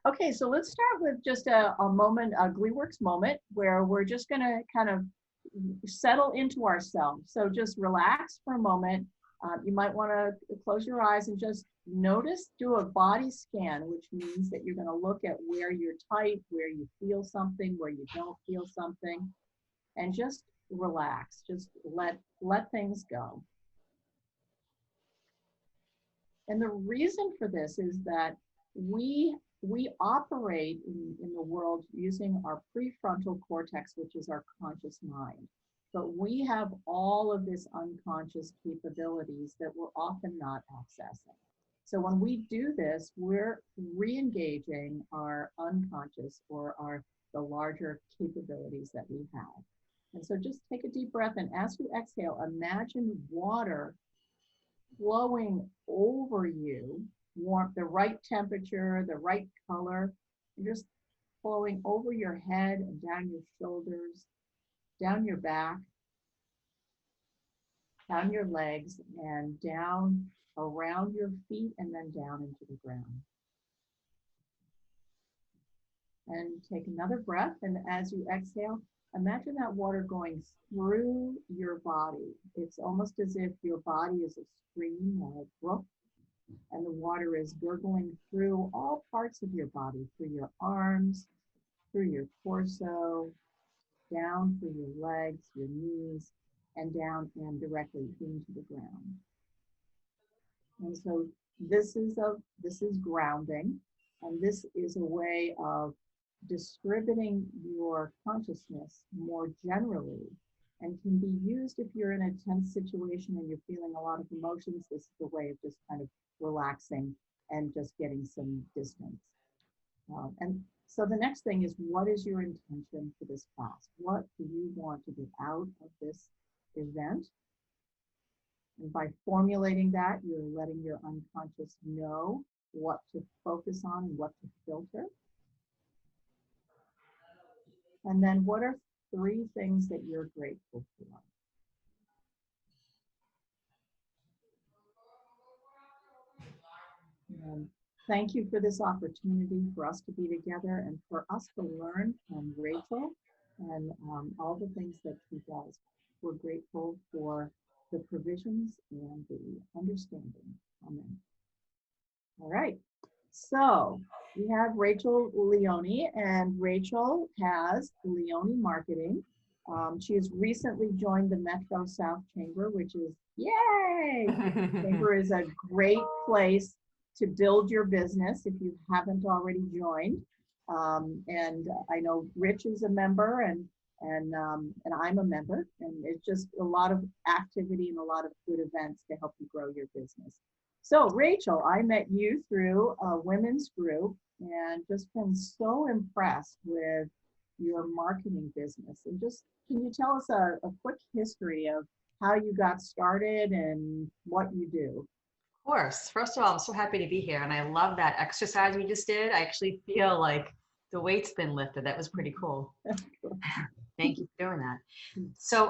Okay, so let's start with just a moment, a Gleeworks moment, where we're just going to kind of settle into ourselves. So just relax for a moment. You might want to close your eyes and just notice, do a body scan, which means that you're going to look at where you're tight, where you feel something, where you don't feel something, and just relax. Just let things go. And the reason for this is that we operate in the world using our prefrontal cortex, which is our conscious mind. But we have all of this unconscious capabilities that we're often not accessing. So when we do this, we're re-engaging our unconscious or the larger capabilities that we have. And so just take a deep breath, and as you exhale, imagine water flowing over you, warm, the right temperature, the right color, and just flowing over your head and down your shoulders, down your back, down your legs, and down around your feet, and then down into the ground. And take another breath, and as you exhale, imagine that water going through your body. It's almost as if your body is a stream or a brook, and the water is gurgling through all parts of your body, through your arms, through your torso, down through your legs, your knees, and down and directly into the ground. And so this is grounding, and this is a way of distributing your consciousness more generally, and can be used if you're in a tense situation and you're feeling a lot of emotions. This is a way of just kind of relaxing and just getting some distance. And so the next thing is, what is your intention for this class? What do you want to get out of this event? And by formulating that, you're letting your unconscious know what to focus on and what to filter. And then what are 3 things that you're grateful for? And thank you for this opportunity for us to be together and for us to learn from Rachel and all the things that she does. We're grateful for the provisions and the understanding. Amen. All right. So we have Rachel Leone, and Rachel has Leone Marketing. She has recently joined the Metro South Chamber, which is, yay! Chamber is a great place to build your business if you haven't already joined. And I know Rich is a member, and I'm a member, and it's just a lot of activity and a lot of good events to help you grow your business. So Rachel, I met you through a women's group and just been so impressed with your marketing business. And just, can you tell us a quick history of how you got started and what you do? Of course. First of all, I'm so happy to be here, and I love that exercise we just did. I actually feel like the weight's been lifted. That was pretty cool. Thank you for doing that. So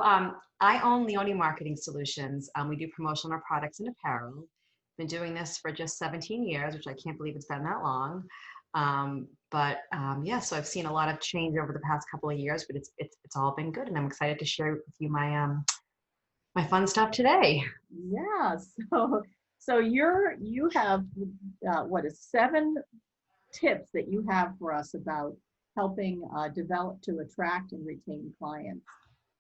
I own Leone Marketing Solutions. We do promotional products and apparel. Been doing this for just 17 years, which I can't believe it's been that long. Yeah, so I've seen a lot of change over the past couple of years, but it's all been good, and I'm excited to share with you my my fun stuff today. Yeah. So you have what is 7 tips that you have for us about helping develop to attract and retain clients.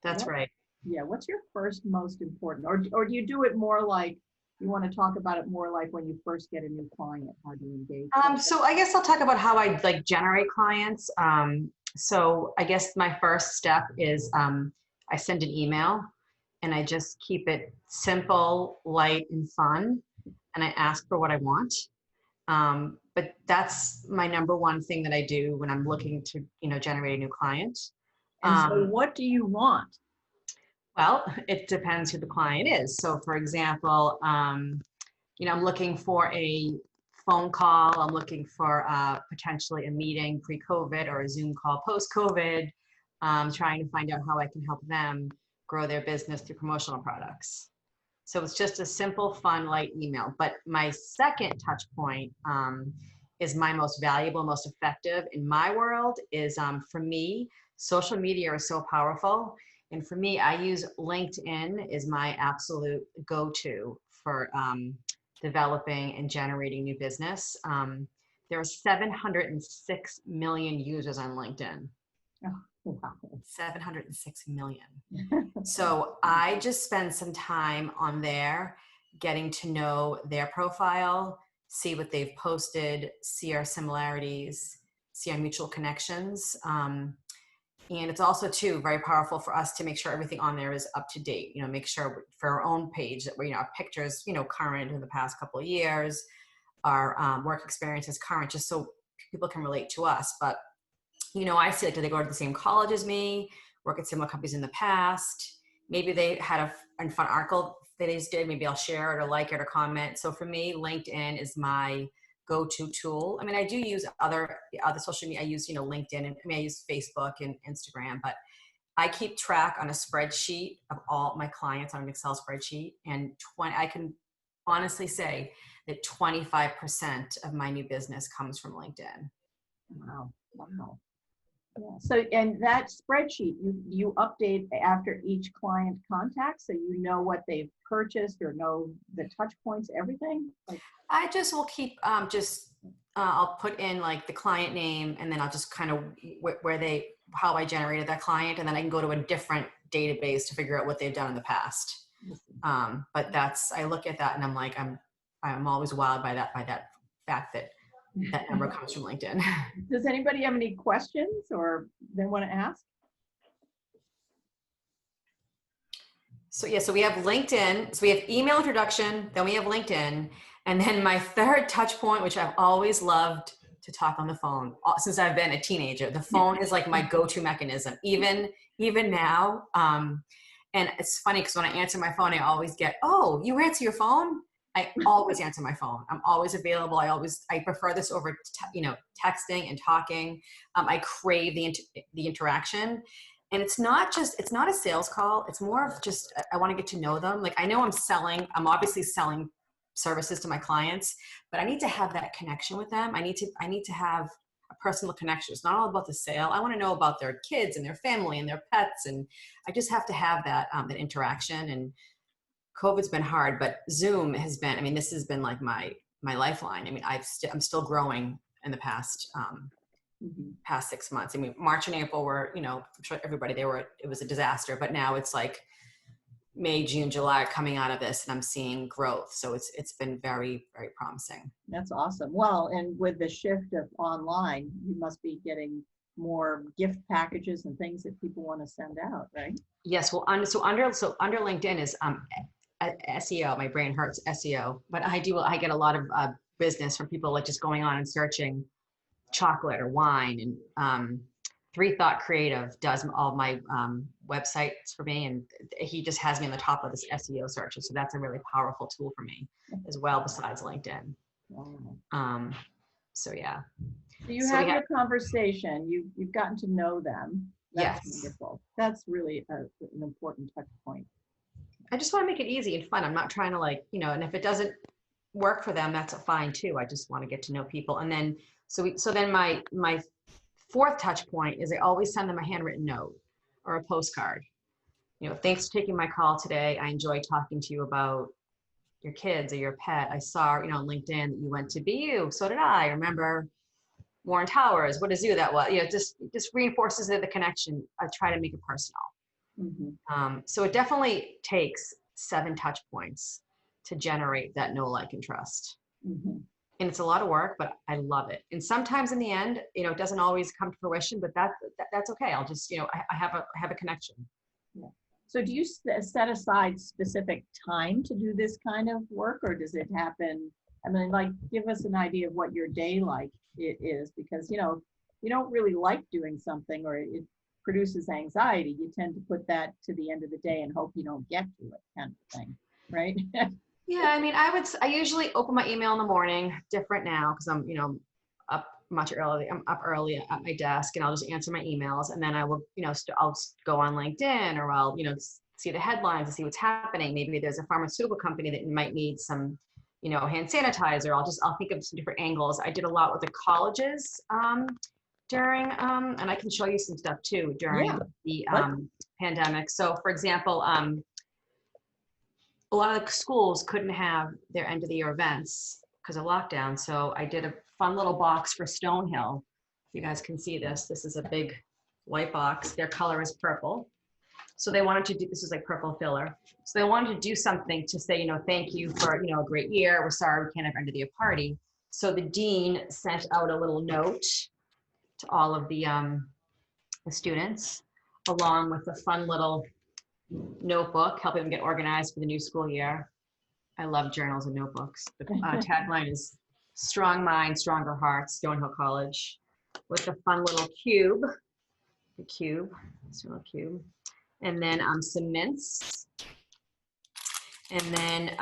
That's right. Yeah. What's your first most important, or do you do it more like, you want to talk about it more like when you first get a new client? How do you engage? So I guess I'll talk about how I generate clients. So I guess my first step is I send an email, and I just keep it simple, light, and fun, and I ask for what I want. But that's my number one thing that I do when I'm looking to generate a new client. And so what do you want? Well, it depends who the client is. So for example, I'm looking for a phone call. I'm looking for potentially a meeting pre-COVID or a Zoom call post-COVID, trying to find out how I can help them grow their business through promotional products. So it's just a simple, fun, light email. But my second touch point is my most valuable, most effective in my world is, for me, social media is so powerful. And for me, I use LinkedIn is my absolute go-to for developing and generating new business. There are 706 million users on LinkedIn. Oh, wow. 706 million. So I just spend some time on there getting to know their profile, see what they've posted, see our similarities, see our mutual connections. And it's also too very powerful for us to make sure everything on there is up to date, you know, make sure for our own page that we, you know, our pictures, you know, current in the past couple of years, our work experience is current, just so people can relate to us. But, you know, I see like, do they go to the same college as me, work at similar companies in the past? Maybe they had a fun article that they just did. Maybe I'll share it or like it or comment. So for me, LinkedIn is my go-to tool. I mean, I do use other social media. I use, you know, LinkedIn, and I mean, I use Facebook and Instagram, but I keep track on a spreadsheet of all my clients on an Excel spreadsheet. And I can honestly say that 25% of my new business comes from LinkedIn. Wow. Wow. Yeah. So, and that spreadsheet, you update after each client contact, so you know what they've purchased or know the touch points, everything? Like, I just will keep I'll put in like the client name, and then I'll just kind of how I generated that client, and then I can go to a different database to figure out what they've done in the past. But I look at that and I'm like, I'm always wowed by that fact that number comes from LinkedIn. does anybody have any questions or they want to ask? So yeah, so we have LinkedIn, so we have email introduction, then we have LinkedIn, and then my third touch point, which I've always loved to talk on the phone since I've been a teenager. The phone is like my go-to mechanism, even now. And it's funny because when I answer my phone, I always get, "Oh, you answer your phone?" I always answer my phone. I'm always available. I prefer this over, texting and talking. I crave the interaction. And it's not a sales call. It's more of just, I want to get to know them. Like, I know I'm obviously selling services to my clients, but I need to have that connection with them. I need to have a personal connection. It's not all about the sale. I want to know about their kids and their family and their pets. And I just have to have that interaction. And COVID's been hard, but Zoom has been, I mean, this has been like my lifeline. I mean, I'm still growing in the past 6 months. I mean, March and April were, I'm sure everybody, it was a disaster, but now it's like May, June, July coming out of this, and I'm seeing growth. So it's been very, very promising. That's awesome. Well, and with the shift of online, you must be getting more gift packages and things that people want to send out, right? Yes. Well, under LinkedIn is SEO. My brain hurts SEO, but I get a lot of business from people like just going on and searching chocolate or wine, and Three Thought Creative does all my websites for me, and he just has me on the top of this SEO searches. So that's a really powerful tool for me as well, besides LinkedIn. Wow. So yeah. So you have your conversation. You've gotten to know them. That's yes. Wonderful. That's really an important touch point. I just want to make it easy and fun. I'm not trying to and if it doesn't work for them, that's fine too. I just want to get to know people. And then, so then my fourth touch point is I always send them a handwritten note or a postcard. Thanks for taking my call today. I enjoyed talking to you about your kids or your pet. I saw, on LinkedIn that you went to BU. So did I. Remember Warren Towers, what a zoo that was. Just reinforces the connection. I try to make it personal. So it definitely takes 7 touch points to generate that know, like, and trust. And it's a lot of work, but I love it. And sometimes in the end, it doesn't always come to fruition, but that's okay. I'll just, I have a connection. Yeah. So do you set aside specific time to do this kind of work, or does it happen? I mean, give us an idea of what your day it is, because, you don't really like doing something or it produces anxiety. You tend to put that to the end of the day and hope you don't get to it, kind of thing, right? Yeah, I mean, I usually open my email in the morning, different now because I'm, up much early. I'm up early at my desk, and I'll just answer my emails, and then I will, I'll go on LinkedIn, or I'll, see the headlines and see what's happening. Maybe there's a pharmaceutical company that might need some, hand sanitizer. I'll think of some different angles. I did a lot with the colleges during, and I can show you some stuff too during the pandemic. So for example, a lot of the schools couldn't have their end of the year events because of lockdown. So I did a fun little box for Stonehill. You guys can see this. This is a big white box. Their color is purple. So they wanted to do, this is like purple filler. So they wanted to do something to say, thank you for, a great year. We're sorry we can't have end of the year party. So the dean sent out a little note to all of the students, along with a fun little notebook, helping them get organized for the new school year. I love journals and notebooks. The tagline is strong mind, stronger hearts, Stonehill College, with a fun little cube, this little cube, and then some mints, and then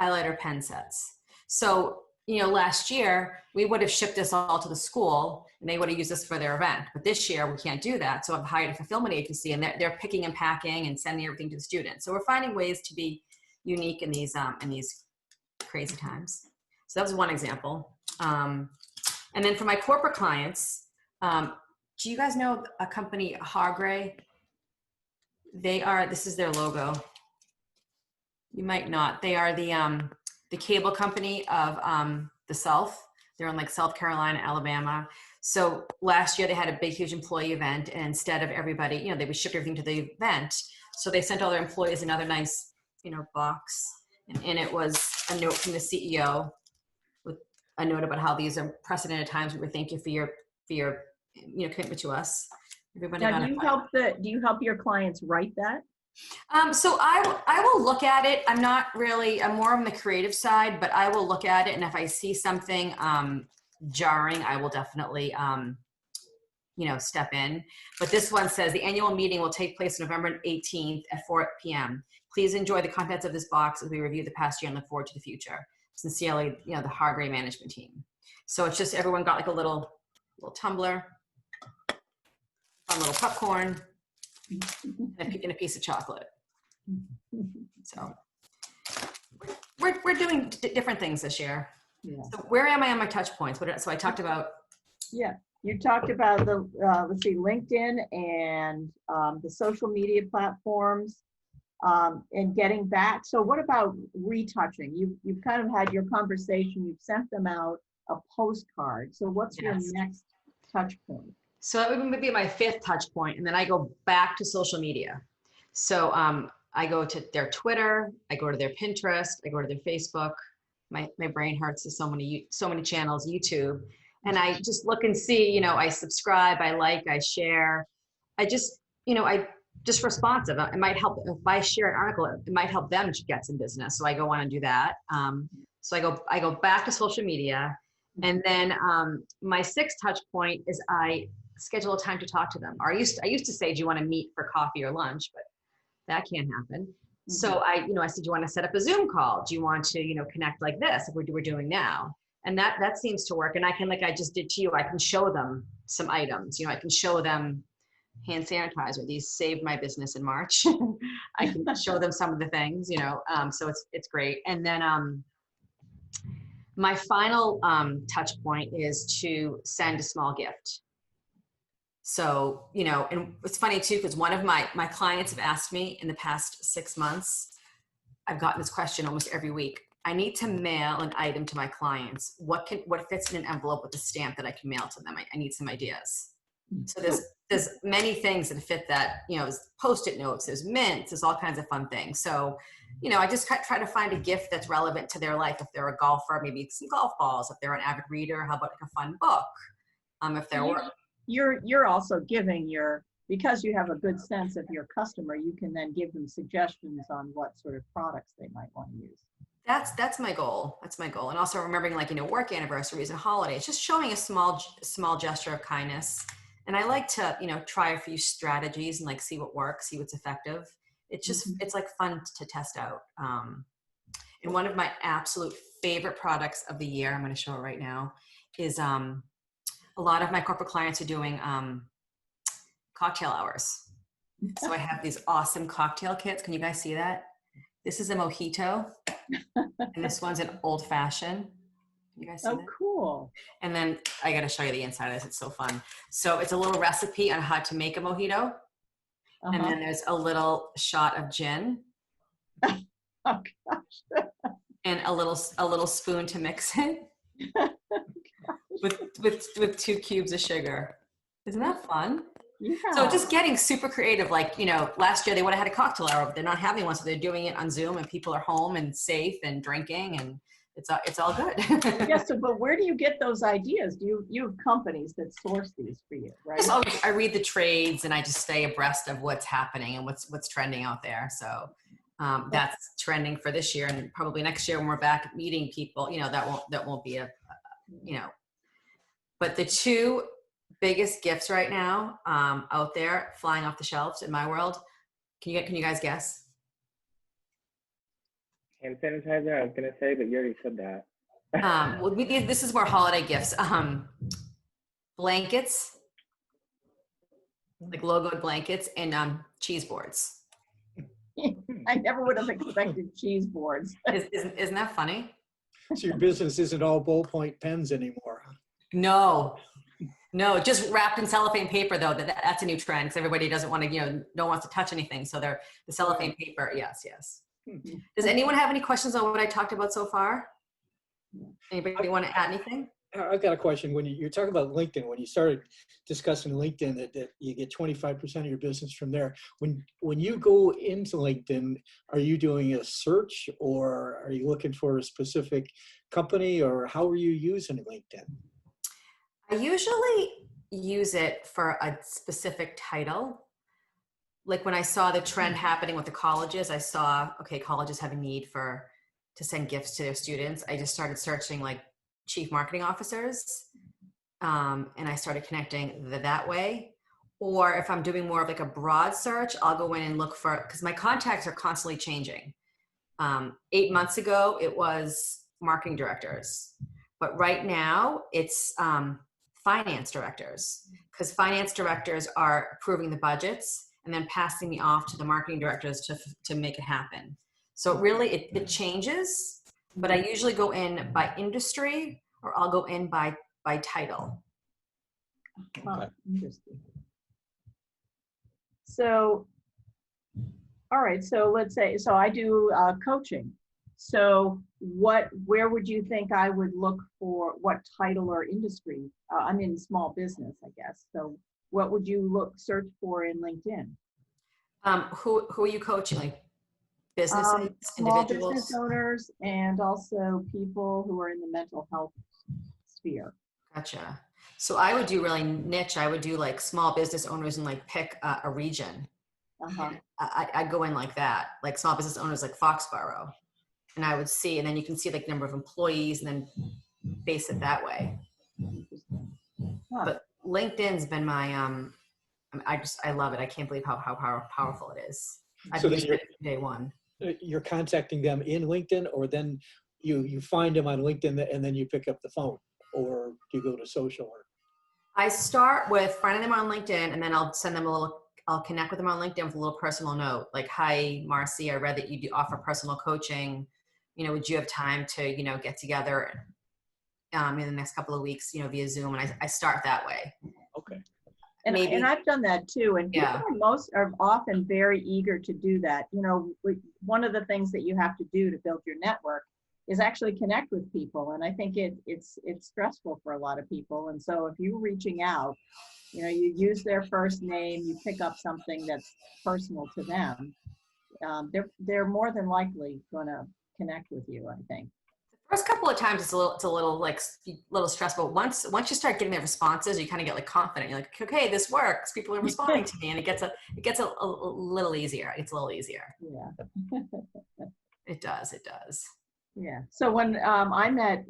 highlighter pen sets. So, last year we would have shipped this all to the school and they would have used this for their event. But this year we can't do that. So I've hired a fulfillment agency and they're picking and packing and sending everything to the students. So we're finding ways to be unique in these crazy times. So that was one example. And then for my corporate clients, do you guys know a company, Hargray? This is their logo. You might not. They are the cable company of the South. They're in like South Carolina, Alabama. So last year they had a big, huge employee event, and instead of everybody, they would ship everything to the event. So they sent all their employees another nice, box, and it was a note from the CEO with a note about how these are precedented times. We would thank you for your commitment to us. Everybody. Now, do you help your clients write that? So I will look at it. I'm more on the creative side, but I will look at it. And if I see something jarring, I will definitely, step in. But this one says the annual meeting will take place November 18th at 4 p.m. Please enjoy the contents of this box as we review the past year and look forward to the future. Sincerely, the Hargray management team. So it's just, everyone got like a little tumbler, a little popcorn, and a piece of chocolate. So we're doing different things this year. Yeah. So where am I on my touch points? So I talked about. Yeah, you talked about the LinkedIn and the social media platforms and getting back. So what about retouching? You've kind of had your conversation. You've sent them out a postcard. So what's your next touch point? So that would be my 5th touch point, and then I go back to social media. So I go to their Twitter, I go to their Pinterest, I go to their Facebook. My brain hurts. There's so many channels, YouTube, and I just look and see. I subscribe, I like, I share. I just responsive. It might help if I share an article. It might help them to get some business. So I go on and do that. So I go back to social media, and then my 6th touch point is I schedule a time to talk to them. Or I used to say, do you want to meet for coffee or lunch? But that can't happen. Mm-hmm. So I said, do you want to set up a Zoom call? Do you want to, connect like this, like we're doing now? And that seems to work. And I can, like I just did to you, I can show them some items. I can show them hand sanitizer. These saved my business in March. I can show them some of the things, so it's great. And then my final touch point is to send a small gift. So, and it's funny too, because one of my clients have asked me in the past 6 months, I've gotten this question almost every week. I need to mail an item to my clients. What fits in an envelope with a stamp that I can mail to them? I need some ideas. So there's many things that fit that, there's Post-it notes, there's mints, there's all kinds of fun things. So, I just try to find a gift that's relevant to their life. If they're a golfer, maybe some golf balls. If they're an avid reader, how about like a fun book? If they're You're also giving because you have a good sense of your customer, you can then give them suggestions on what sort of products they might want to use. That's my goal. That's my goal. And also remembering work anniversaries and holidays, just showing a small gesture of kindness. And I like to, try a few strategies and see what works, see what's effective. It's just, it's fun to test out. And one of my absolute favorite products of the year, I'm going to show it right now, is a lot of my corporate clients are doing cocktail hours. So I have these awesome cocktail kits. Can you guys see that? This is a mojito. And this one's an old fashioned. You guys see Oh, that? cool. And then I got to show you the inside of this. It's so fun. So it's a little recipe on how to make a mojito. And Uh-huh. then there's a little shot of gin Oh, gosh. and a little spoon to mix it with 2 cubes of sugar. Isn't that fun? Yeah. So just getting super creative. Like, last year they would have had a cocktail hour, but they're not having one. So they're doing it on Zoom and people are home and safe and drinking and it's all good. Yes, but where do you get those ideas? Do you have companies that source these for you, right? I read the trades and I just stay abreast of what's happening and what's trending out there. So that's trending for this year, and probably next year when we're back meeting people, that won't be but the 2 biggest gifts right now out there flying off the shelves in my world. Can you guys guess? Hand sanitizer, I was going to say, but you already said that. Well, this is more holiday gifts. Blankets, like logoed blankets, and cheese boards. I never would have expected cheese boards. Isn't that funny? So your business isn't all ballpoint pens anymore. No, just wrapped in cellophane paper though. That's a new trend because everybody doesn't want to, no one wants to touch anything. So they're the cellophane paper. Yes. Does anyone have any questions on what I talked about so far? Anybody want to add anything? I've got a question. When you're talking about LinkedIn, when you started discussing LinkedIn, that you get 25% of your business from there. When you go into LinkedIn, are you doing a search or are you looking for a specific company, or how are you using LinkedIn? I usually use it for a specific title. Like when I saw the trend happening with the colleges, I saw, okay, colleges have a need to send gifts to their students. I just started searching like chief marketing officers, and I started connecting that way. Or if I'm doing more of like a broad search, I'll go in and look for, because my contacts are constantly changing. 8 months ago, it was marketing directors, but right now it's finance directors, because finance directors are approving the budgets and then passing me off to the marketing directors to make it happen. So really it changes, but I usually go in by industry or I'll go in by title. Oh, interesting. So, all right. So let's say, I do coaching. So where would you think I would look for, what title or industry? I'm in small business, I guess. So what would you search for in LinkedIn? Who are you coaching? Like businesses, small individuals? business owners, and also people who are in the mental health sphere. Gotcha. So I would do really niche. I would do like small business owners and like pick a region. Uh-huh. I'd go in like that, like small business owners like Foxborough. And I would see, and then you can see like number of employees and then base it that way. Huh. But LinkedIn's been my, I love it. I can't believe how powerful it is. I've So used it day one. You're contacting them in LinkedIn, or then you find them on LinkedIn and then you pick up the phone, or do you go to social? I start with finding them on LinkedIn, and then I'll send them I'll connect with them on LinkedIn with a little personal note, like, hi, Marcy, I read that you do offer personal coaching. Would you have time to, get together in the next couple of weeks, via Zoom? And I start that way. Okay. And I've done that too. And people Yeah. are often very eager to do that. One of the things that you have to do to build your network is actually connect with people. And I think it's stressful for a lot of people. And so if you're reaching out, you use their first name, you pick up something that's personal to them, they're more than likely going to connect with you, I think. First couple of times it's a little stressful. Once you start getting the responses, you kind of get like confident. You're like, okay, this works. People are responding to me, and it gets a little easier. It's a little easier. Yeah. It does. Yeah. So when I met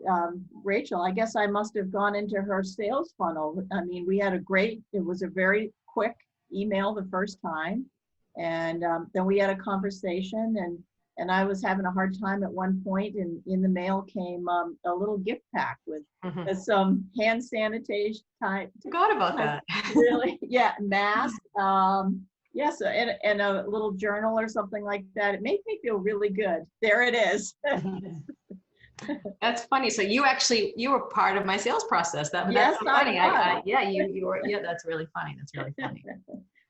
Rachel, I guess I must have gone into her sales funnel. I mean, it was a very quick email the first time. And then we had a conversation, and I was having a hard time at one point, and in the mail came a little gift pack with some hand sanitation type. Forgot about that. Really? Yeah. Mask, Yes, and a little journal or something like that. It made me feel really good. There it is. That's funny. So you were part of my sales process. That's Yes, so funny. I was. Yeah, you were, yeah, that's really funny. That's really funny.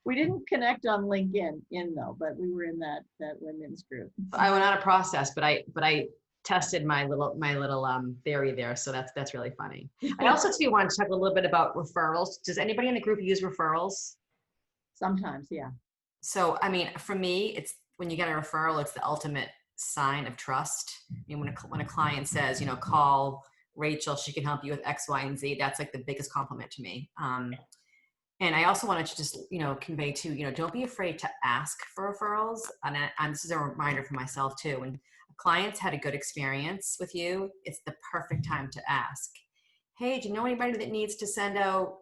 We didn't connect on LinkedIn though, but we were in that women's group. I went on a process, but I tested my little theory there. So that's really funny. I also too want to talk a little bit about referrals. Does anybody in the group use referrals? Sometimes, yeah. So, I mean, for me, it's when you get a referral, it's the ultimate sign of trust. I mean, when a client says, you know, call Rachel, she can help you with X, Y, and Z, that's like the biggest compliment to me. And I also wanted to just, you know, convey to, you know, don't be afraid to ask for referrals. And this is a reminder for myself too. When clients had a good experience with you, it's the perfect time to ask, hey, do you know anybody that needs to send out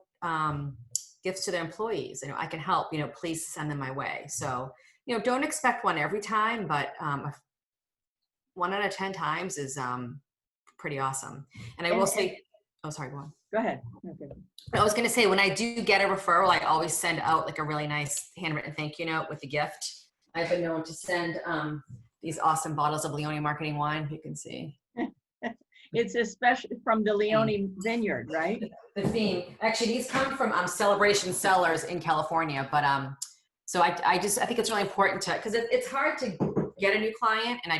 gifts to their employees? You know, I can help, you know, please send them my way. So, you know, don't expect one every time, but 1 out of 10 times is pretty awesome. And I will say, oh, sorry, go on. Go ahead. Okay. I was going to say, when I do get a referral, I always send out like a really nice handwritten thank you note with a gift. I've been known to send these awesome bottles of Leone marketing wine, you can see. It's especially from the Leone vineyard, right? The theme. Actually, these come from Celebration Cellars in California, but so I think it's really important to, because it's hard to get a new client, and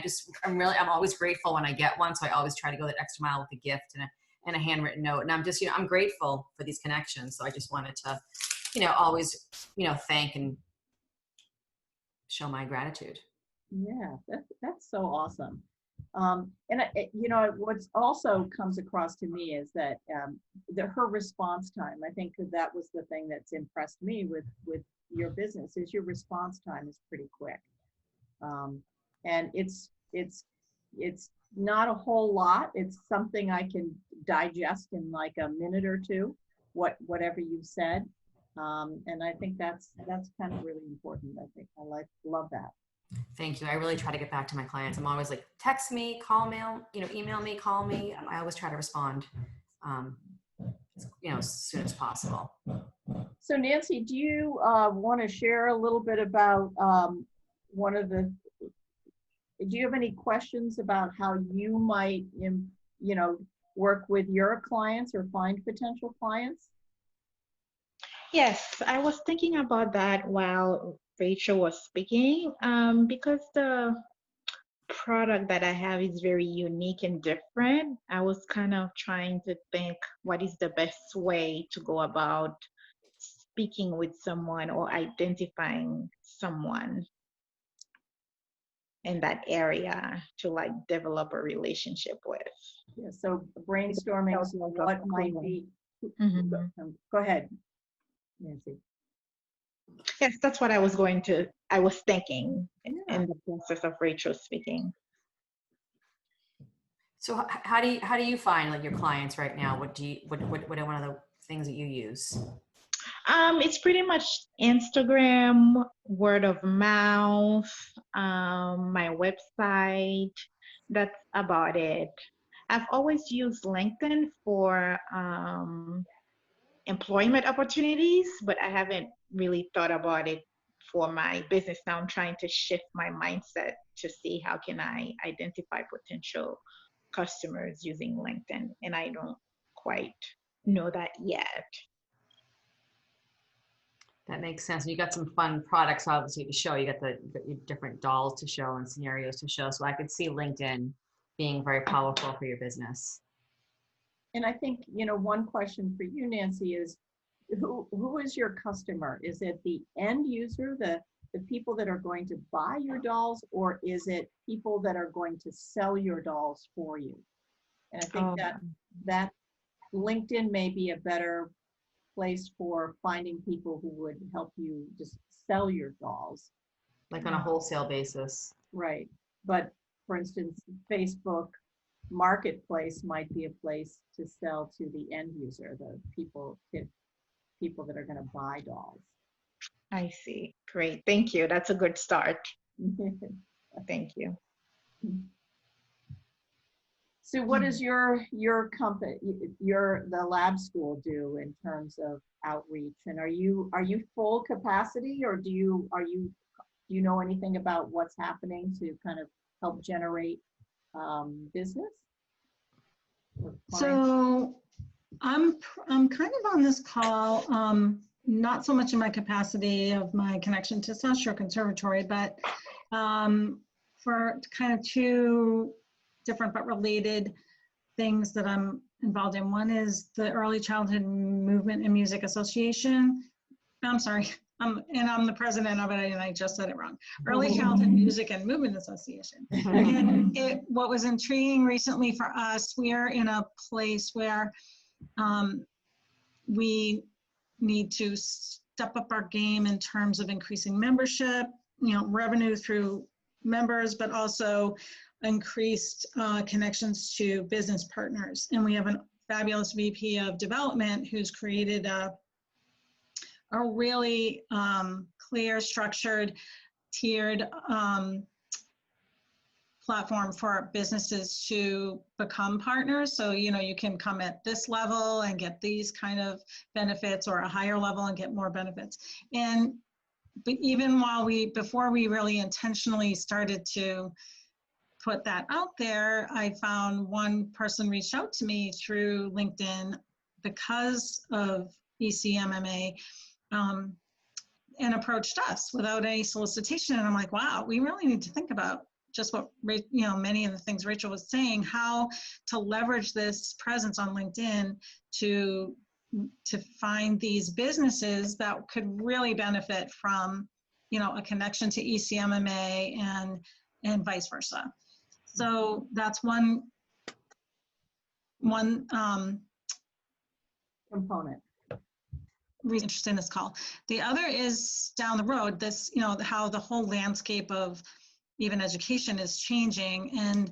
I'm always grateful when I get one, so I always try to go that extra mile with a gift and a handwritten note, and I'm just, you know, I'm grateful for these connections, so I just wanted to, you know, always, you know, thank and show my gratitude. Yeah, that's so awesome. You know, what's also comes across to me is that her response time. I think that was the thing that's impressed me with your business, is your response time is pretty quick, and it's not a whole lot. It's something I can digest in like a minute or two, whatever you said, and I think that's kind of really important. I think love that. Thank you. I really try to get back to my clients. I'm always like, text me, call me, you know, email me, call me. I always try to respond, you know, as soon as possible. So Nancy, do you want to share a little bit about do you have any questions about how you might, you know, work with your clients or find potential clients? Yes, I was thinking about that while Rachel was speaking, because the product that I have is very unique and different. I was kind of trying to think what is the best way to go about speaking with someone or identifying someone in that area to like develop a relationship with. Yeah, so brainstorming what might be. Go ahead, Nancy. Yes, that's what I was thinking in the process of Rachel speaking. So how do you find like your clients right now? What are one of the things that you use? It's pretty much Instagram, word of mouth, my website. That's about it. I've always used LinkedIn for employment opportunities, but I haven't really thought about it for my business. Now I'm trying to shift my mindset to see how can I identify potential customers using LinkedIn, and I don't quite know that yet. That makes sense. You got some fun products obviously to show. You got your different dolls to show and scenarios to show. So I could see LinkedIn being very powerful for your business. And I think, you know, one question for you, Nancy, is who is your customer? Is it the end user, the people that are going to buy your dolls, or is it people that are going to sell your dolls for you? And I think that LinkedIn may be a better place for finding people who would help you just sell your dolls. Like on a wholesale basis. Right. But for instance, Facebook Marketplace might be a place to sell to the end user, the people that are going to buy dolls. I see. Great. Thank you. That's a good start. Thank you. So what does your company, the lab school do in terms of outreach? And are you full capacity, or do you know anything about what's happening to kind of help generate business? Or clients? So I'm kind of on this call, not so much in my capacity of my connection to South Shore Conservatory, but for kind of two different but related things that I'm involved in. One is the Early Childhood Movement and Music Association. I'm sorry, I'm the president of it, and I just said it wrong. Early Childhood Music and Movement Association. And what was intriguing recently for us, we are in a place where we need to step up our game in terms of increasing membership, revenue through members, but also increased connections to business partners. And we have a fabulous VP of development who's created a really clear, structured, tiered platform for businesses to become partners. So, you can come at this level and get these kind of benefits, or a higher level and get more benefits. But even before we really intentionally started to put that out there, I found one person reached out to me through LinkedIn because of ECMMA, and approached us without any solicitation. And I'm like, wow, we really need to think about just what, many of the things Rachel was saying, how to leverage this presence on LinkedIn to find these businesses that could really benefit from, a connection to ECMMA and vice versa. So that's one Component. Really interested in this call. The other is down the road, this, how the whole landscape of even education is changing. And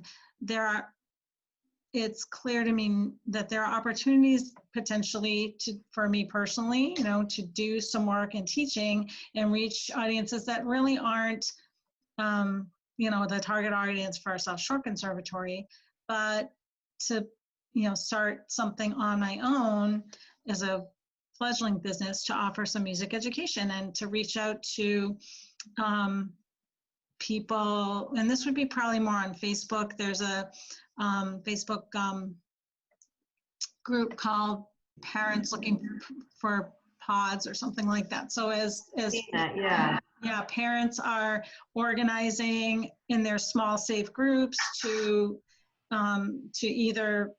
it's clear to me that there are opportunities potentially for me personally, to do some work in teaching and reach audiences that really aren't, the target audience for our South Shore Conservatory, but to, start something on my own as a fledgling business to offer some music education and to reach out to people. And this would be probably more on Facebook. There's a Facebook group called Parents Looking for Pods or something like that. So as parents are organizing in their small safe groups to either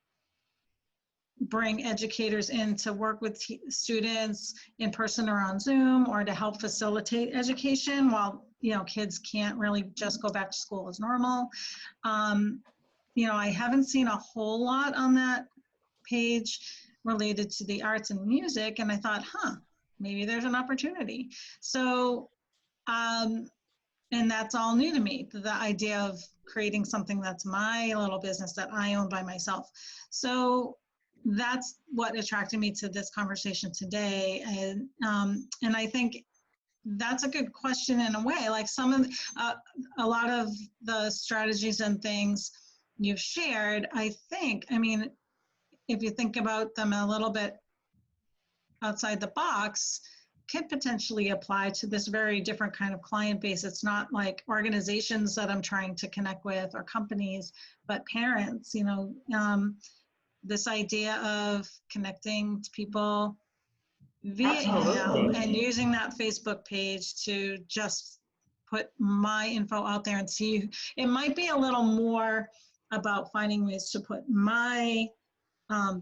bring educators in to work with students in person or on Zoom, or to help facilitate education while kids can't really just go back to school as normal. I haven't seen a whole lot on that page related to the arts and music, and I thought, maybe there's an opportunity. So, and that's all new to me, the idea of creating something that's my little business that I own by myself. So that's what attracted me to this conversation today. And I think that's a good question in a way. Like a lot of the strategies and things you've shared, if you think about them a little bit outside the box, could potentially apply to this very different kind of client base. It's not like organizations that I'm trying to connect with or companies, but parents, this idea of connecting to people via email and using that Facebook page to just put my info out there and see. It might be a little more about finding ways to put my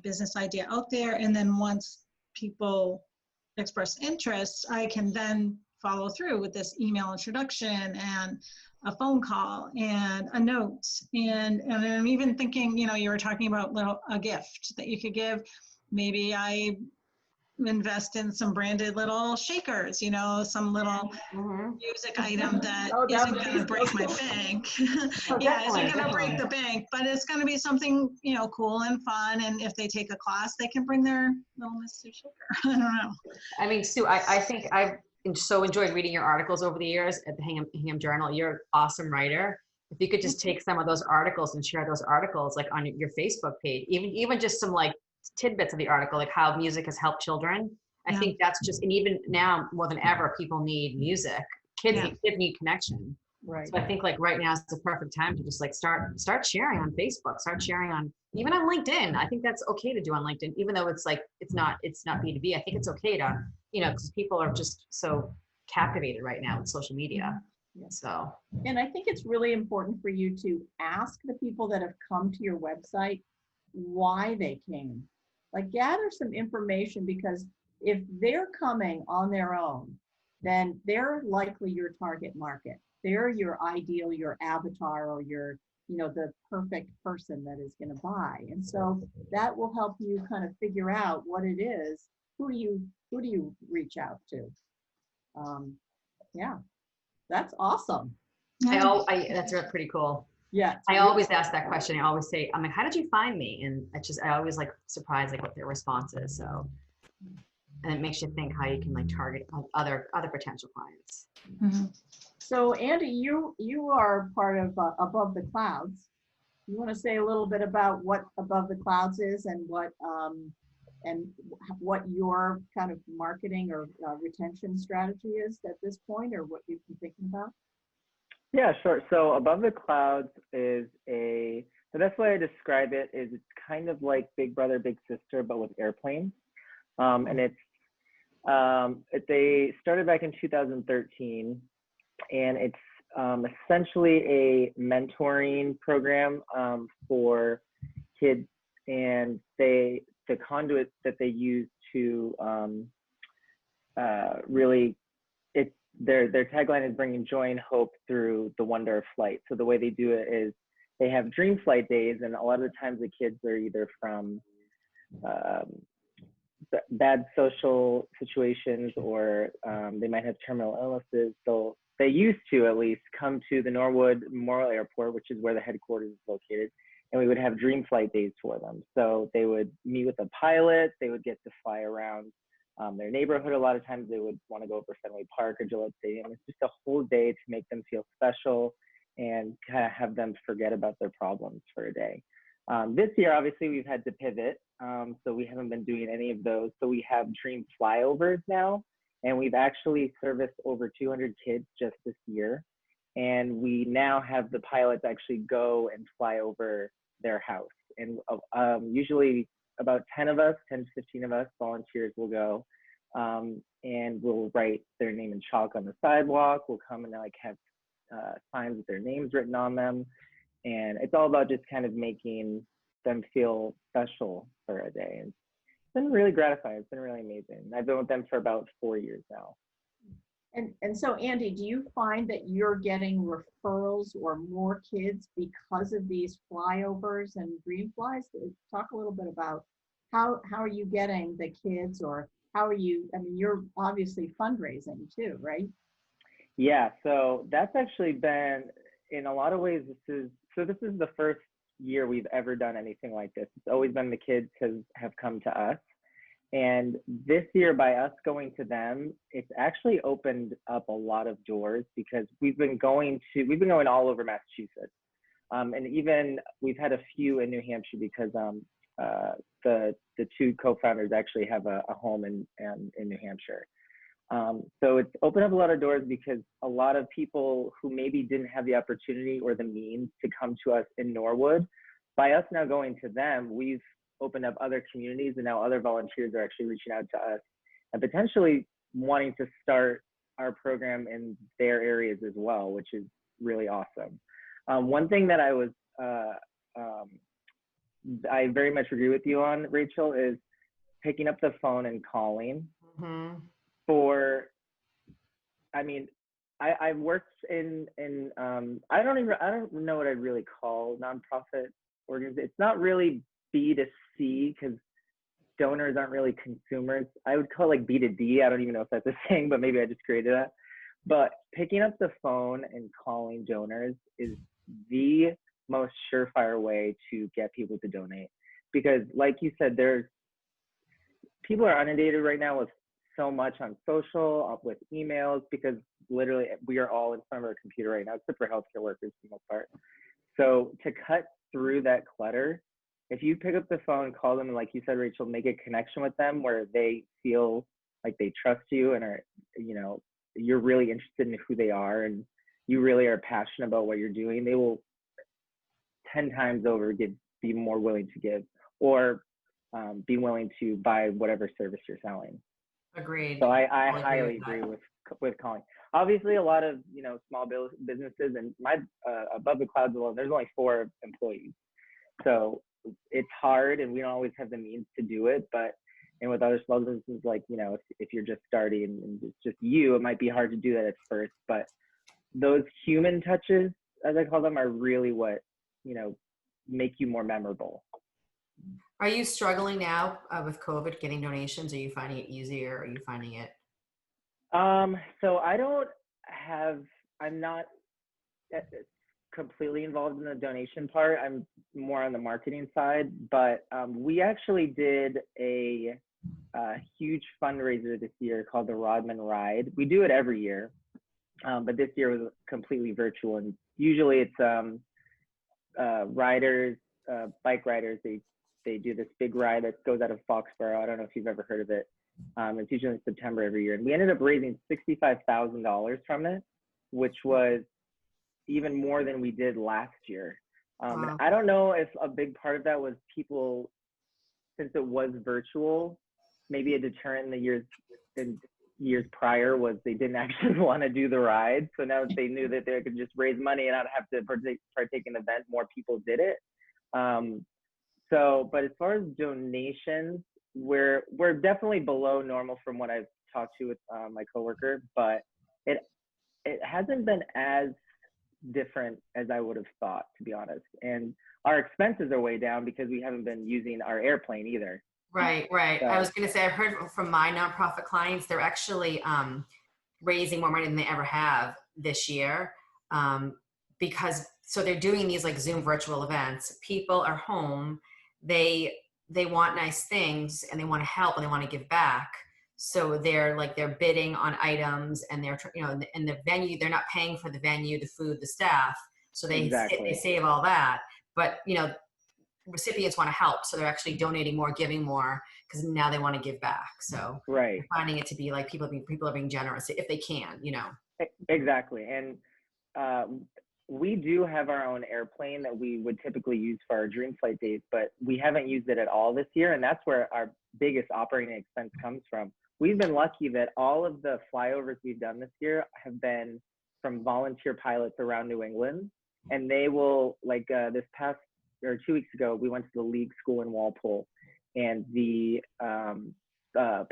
business idea out there, and then once people express interest, I can then follow through with this email introduction and a phone call and a note. And I'm even thinking, you were talking about a gift that you could give. Maybe I invest in some branded little shakers, some little music item that isn't going to break my bank. Isn't going to break the bank, but it's going to be something, cool and fun. And if they take a class, they can bring their little Miss Sue shaker. I don't know. Sue, I think I've so enjoyed reading your articles over the years at the Hingham Journal. You're an awesome writer. if you could just take some of those articles and share those articles like on your Facebook page, even just some like tidbits of the article, like how music has helped children. I Yeah. think that's just, and even now more than ever, people need music. Kids, Yeah. kids need connection. Right. So I think like right now is the perfect time to just like start sharing on Facebook, start sharing on even on LinkedIn. I think that's okay to do on LinkedIn, even though it's like it's not B2B. I think it's okay to, because people are just so captivated right now with social media. Yeah. So And I think it's really important for you to ask the people that have come to your website why they came. Like gather some information, because if they're coming on their own, then they're likely your target market. They're your ideal, your avatar, or your, the perfect person that is going to buy. And so that will help you kind of figure out what it is. Who do you reach out to? Yeah, that's awesome. that's pretty cool. Yeah. I always ask that question. I always say, I'm like, how did you find me? And I always like surprised like what their response is. So, and it makes you think how you can like target other potential clients. Mm-hmm. So Andy, you are part of Above the Clouds. You want to say a little bit about what Above the Clouds is and what your kind of marketing or retention strategy is at this point, or what you've been thinking about? Yeah, sure. So Above the Clouds is the best way I describe it is it's kind of like Big Brother, Big Sister, but with airplanes. And they started back in 2013, and it's essentially a mentoring program for kids, and the conduit that they use to really, their tagline is bringing joy and hope through the wonder of flight. So the way they do it is they have dream flight days, and a lot of the times the kids are either from bad social situations, or they might have terminal illnesses. So they used to at least come to the Norwood Memorial Airport, which is where the headquarters is located, and we would have dream flight days for them. So they would meet with a pilot, they would get to fly around their neighborhood. A lot of times they would want to go over Fenway Park or Gillette Stadium. It's just a whole day to make them feel special and kind of have them forget about their problems for a day. This year, obviously, we've had to pivot, so we haven't been doing any of those. So we have dream flyovers now, and we've actually serviced over 200 kids just this year. And we now have the pilots actually go and fly over their house. And usually about 10 to 15 of us volunteers will go, and we'll write their name in chalk on the sidewalk. We'll come and like have signs with their names written on them. And it's all about just kind of making them feel special for a day. And it's been really gratifying. It's been really amazing. I've been with them for about 4 years now. And so Andy, do you find that you're getting referrals or more kids because of these flyovers and dream flies? Talk a little bit about how are you getting the kids, or how are you, I mean, you're obviously fundraising too, right? Yeah, so that's actually been, in a lot of ways, this is the first year we've ever done anything like this. It's always been the kids have come to us. And this year, by us going to them, it's actually opened up a lot of doors, because we've been going all over Massachusetts. And even we've had a few in New Hampshire, because the two co-founders actually have a home in New Hampshire. So it's opened up a lot of doors, because a lot of people who maybe didn't have the opportunity or the means to come to us in Norwood, by us now going to them, we've opened up other communities, and now other volunteers are actually reaching out to us and potentially wanting to start our program in their areas as well, which is really awesome. One thing that I very much agree with you on, Rachel, is picking up the phone and calling. Mm-hmm. I've worked in I don't know what I'd really call nonprofit organizations. It's not really B2C, because donors aren't really consumers. I would call it like B2D. I don't even know if that's a saying, but maybe I just created that. But picking up the phone and calling donors is the most surefire way to get people to donate, because like you said, people are inundated right now with so much on social, with emails, because literally, we are all in front of our computer right now, except for healthcare workers for the most part. So to cut through that clutter, if you pick up the phone, call them, and like you said, Rachel, make a connection with them where they feel like they trust you and are, you know, you're really interested in who they are and you really are passionate about what you're doing, they will 10 times over be more willing to give, or be willing to buy whatever service you're selling. Agreed. So I Totally highly agree agree with calling. Obviously, a lot of, you know, small businesses, and my above the clouds alone, there's only 4 employees, so it's hard, and we don't always have the means to do it. But and with other small businesses, like, you know, if you're just starting and it's just you, it might be hard to do that at first. But those human touches, as I call them, are really what, you know, make you more memorable. Are you struggling now with COVID getting donations? Are you finding it easier? Are you finding it? So I'm not completely involved in the donation part. I'm more on the marketing side, but we actually did a huge fundraiser this year called the Rodman Ride. We do it every year, but this year was completely virtual. And usually it's riders, bike riders. They do this big ride that goes out of Foxborough. I don't know if you've ever heard of it. It's usually in September every year. And we ended up raising $65,000 from it, which was even more than we did last year. Wow. And I don't know if a big part of that was people, since it was virtual, maybe a deterrent in years prior was they didn't actually want to do the ride. So now that they knew that they could just raise money and not have to partake in the event, more people did it. But as far as donations, we're definitely below normal from what I've talked to with my coworker, but it hasn't been as different as I would have thought, to be honest. And our expenses are way down because we haven't been using our airplane either. Right. So, I was going to say, I've heard from my nonprofit clients, they're actually raising more money than they ever have this year, because so they're doing these like Zoom virtual events. People are home. They want nice things and they want to help and they want to give back. So they're bidding on items, and they're, you know, in the venue, they're not paying for the venue, the food, the staff. So they save all that. But, you know, recipients want to help. So they're actually donating more, giving more, because now they want to give back. So right. I'm finding it to be like people are being generous if they can, you know. Exactly. And we do have our own airplane that we would typically use for our dream flight days, but we haven't used it at all this year. And that's where our biggest operating expense comes from. We've been lucky that all of the flyovers we've done this year have been from volunteer pilots around New England. And they will, like this past, or 2 weeks ago, we went to the League School in Walpole, and the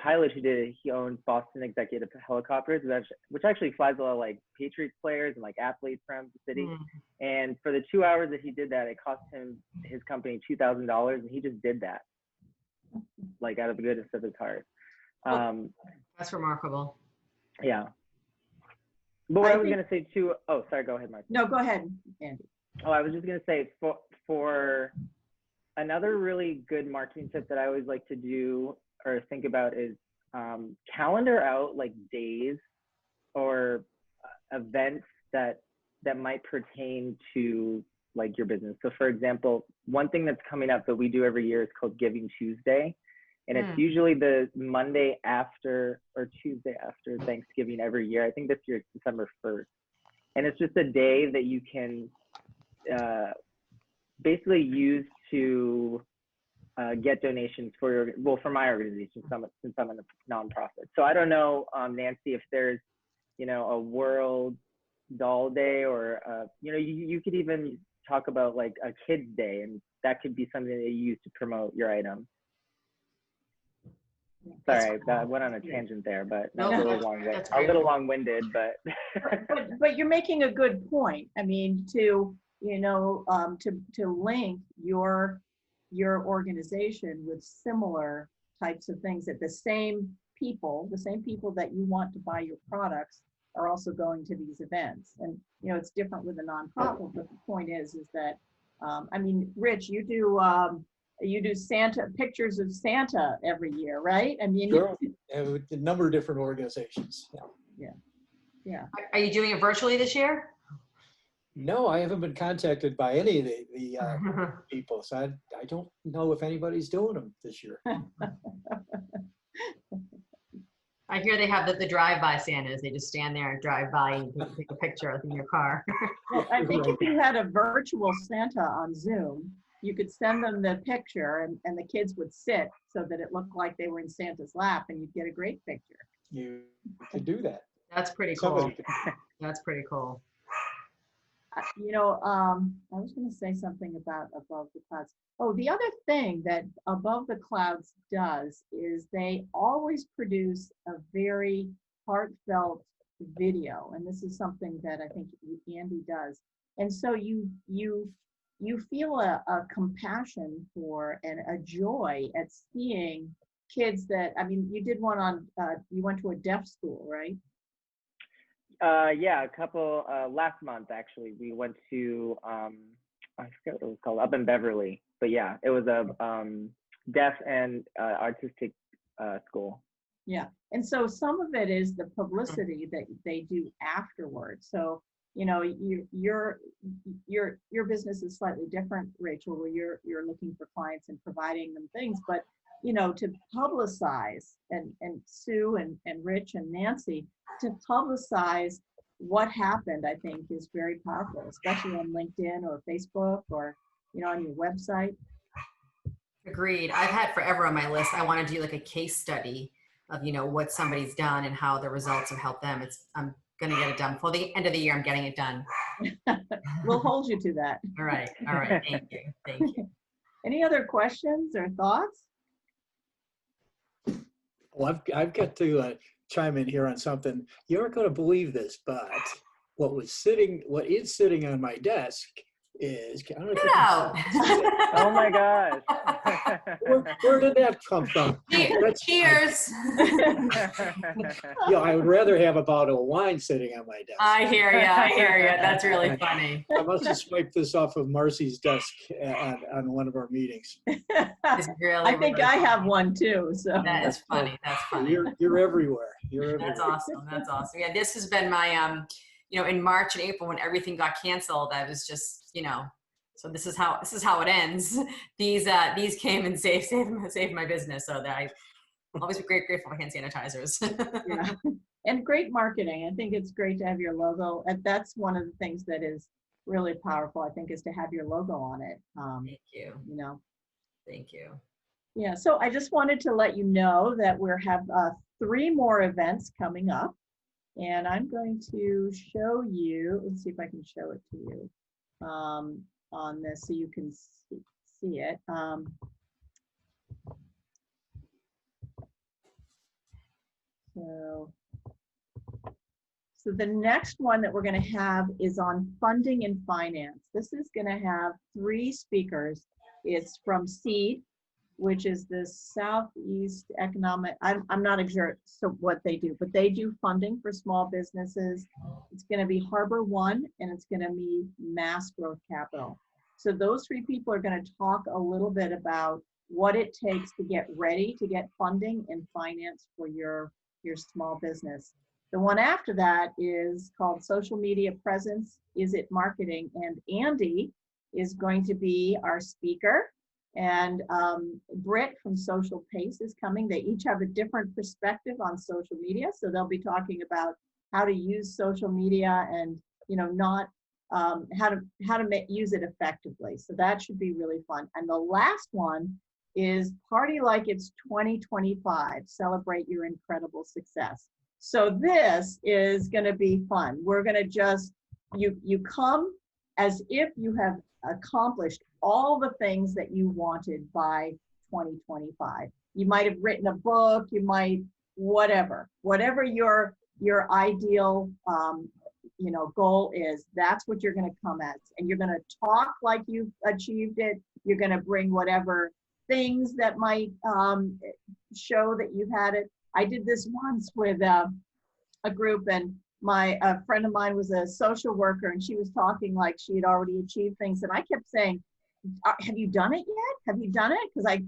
pilot who did it, he owns Boston Executive Helicopters, which actually flies a lot of like Patriots players and like athletes from the city. And for the 2 hours that he did that, it cost his company $2,000, and he just did that, like out of the goodness of his heart. That's remarkable. Yeah. But what I was going to say too, oh, sorry, go ahead, Marcy. No, go ahead, Andy. Oh, I was just going to say, for another really good marketing tip that I always like to do or think about is calendar out like days or events that might pertain to like your business. So for example, one thing that's coming up that we do every year is called Giving Tuesday. And it's usually the Monday after or Tuesday after Thanksgiving every year. I think this year it's December 1st. And it's just a day that you can basically use to get donations for my organization, since I'm in a nonprofit. So I don't know, Nancy, if there's, you know, a World Doll Day, or you know, you could even talk about like a Kids Day, and that could be something that you use to promote your item. Sorry, I went on a tangent there, but No, a little long-winded, but. but you're making a good point. I mean, to link your organization with similar types of things, that the same people that you want to buy your products are also going to these events. And you know, it's different with a nonprofit, but the point is that I mean, Rich, you do Santa pictures of Santa every year, right? I mean, sure. With a number of different organizations. Yeah. Yeah. Are you doing it virtually this year? No, I haven't been contacted by any of the people, so I don't know if anybody's doing them this year. I hear they have the drive-by Santas. They just stand there and drive by and take a picture in your car. Well, I think if you had a virtual Santa on Zoom, you could send them the picture and the kids would sit so that it looked like they were in Santa's lap and you'd get a great picture. You could do that. That's pretty cool. Somebody could. That's pretty cool. You know, I was going to say something about Above the Clouds. Oh, the other thing that Above the Clouds does is they always produce a very heartfelt video, and this is something that I think Andy does. And so you feel a compassion for and a joy at seeing kids that, I mean, you did one on, you went to a deaf school, right? Yeah, a couple, last month actually, we went to, I forget what it was called, up in Beverly. But yeah, it was a deaf and artistic school. Yeah, and so some of it is the publicity that they do afterwards. So, you know, your business is slightly different, Rachel, where you're looking for clients and providing them things, but you know, to publicize and Sue and Rich and Nancy, to publicize what happened, I think is very powerful, especially on LinkedIn or Facebook or, you know, on your website. Agreed. I've had forever on my list. I want to do like a case study of, you know, what somebody's done and how the results have helped them. I'm going to get it done for the end of the year. I'm getting it done. We'll hold you to that. All right. All right. Thank you. Thank you. Any other questions or thoughts? Well, I've got to chime in here on something. You aren't going to believe this, but what is sitting on my desk is, I don't know if you can see it. Oh my gosh. Where did that come from? Cheers. I would rather have a bottle of wine sitting on my desk. I hear you. I hear you. That's really funny. I must have swiped this off of Marcy's desk on one of our meetings. It's really, I think really I funny. have one too. So That is funny. That's funny. You're everywhere. You're everywhere. That's awesome. That's awesome. Yeah, this has been my you know, in March and April when everything got canceled, I was just, you know, so this is how it ends. These came and saved my business. So that I'm always grateful for hand sanitizers. yeah, and great marketing. I think it's great to have your logo, and that's one of the things that is really powerful, I think, is to have your logo on it. Thank you. You know. Thank you. Yeah. So I just wanted to let you know that we have 3 more events coming up, and I'm going to show you. Let's see if I can show it to you on this so you can see it. So the next one that we're going to have is on funding and finance. This is going to have 3 speakers. It's from SEED, which is the Southeast Economic, I'm not sure what they do, but they do funding for small businesses. It's going to be Harbor One, and it's going to be Mass Growth Capital. So those 3 people are going to talk a little bit about what it takes to get ready to get funding and finance for your small business. The one after that is called Social Media Presence, Is It Marketing? And Andy is going to be our speaker. And Britt from Social Pace is coming. They each have a different perspective on social media. So they'll be talking about how to use social media and, you know, not how to use it effectively. So that should be really fun. And the last one is Party Like It's 2025, Celebrate Your Incredible Success. So this is going to be fun. We're going to just, you come as if you have accomplished all the things that you wanted by 2025. You might have written a book, you might, whatever your ideal you know, goal is, that's what you're going to come at. And you're going to talk like you've achieved it. You're going to bring whatever things that might show that you've had it. I did this once with a group, and a friend of mine was a social worker, and she was talking like she had already achieved things. And I kept saying, have you done it yet? Have you done it? Because I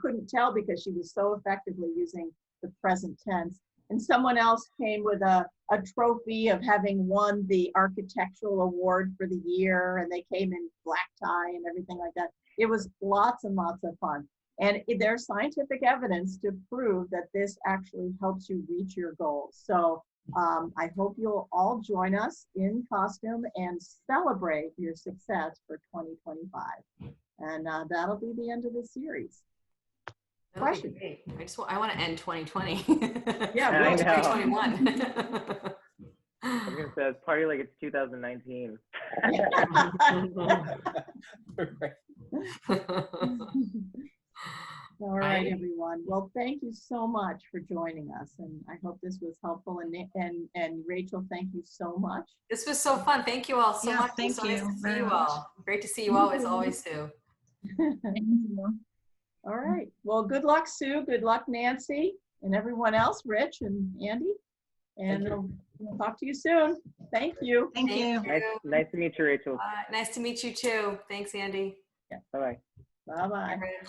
couldn't tell because she was so effectively using the present tense. and someone else came with a trophy of having won the architectural award for the year, and they came in black tie and everything like that. It was lots and lots of fun. And there's scientific evidence to prove that this actually helps you reach your goals. So I hope you'll all join us in costume and celebrate your success for 2025. And that'll be the end of the series. Question. I want to end 2020. Yeah, I know. 2021. I was gonna say, it's party like it's 2019. All right, everyone. Well, thank you so much for joining us, and I hope this was helpful. And Rachel, thank you so much. This was so fun. Thank you all so much. Thank It's so you nice to see very you much. all. Great to see you all as always, Sue. All right. Well, good luck, Sue. Good luck, Nancy, and everyone else, Rich and Andy. And we'll talk to you soon. Thank you. Thank you. Nice to meet you, Rachel. Nice to meet you too. Thanks, Andy. Bye-bye. Bye-bye. Rich.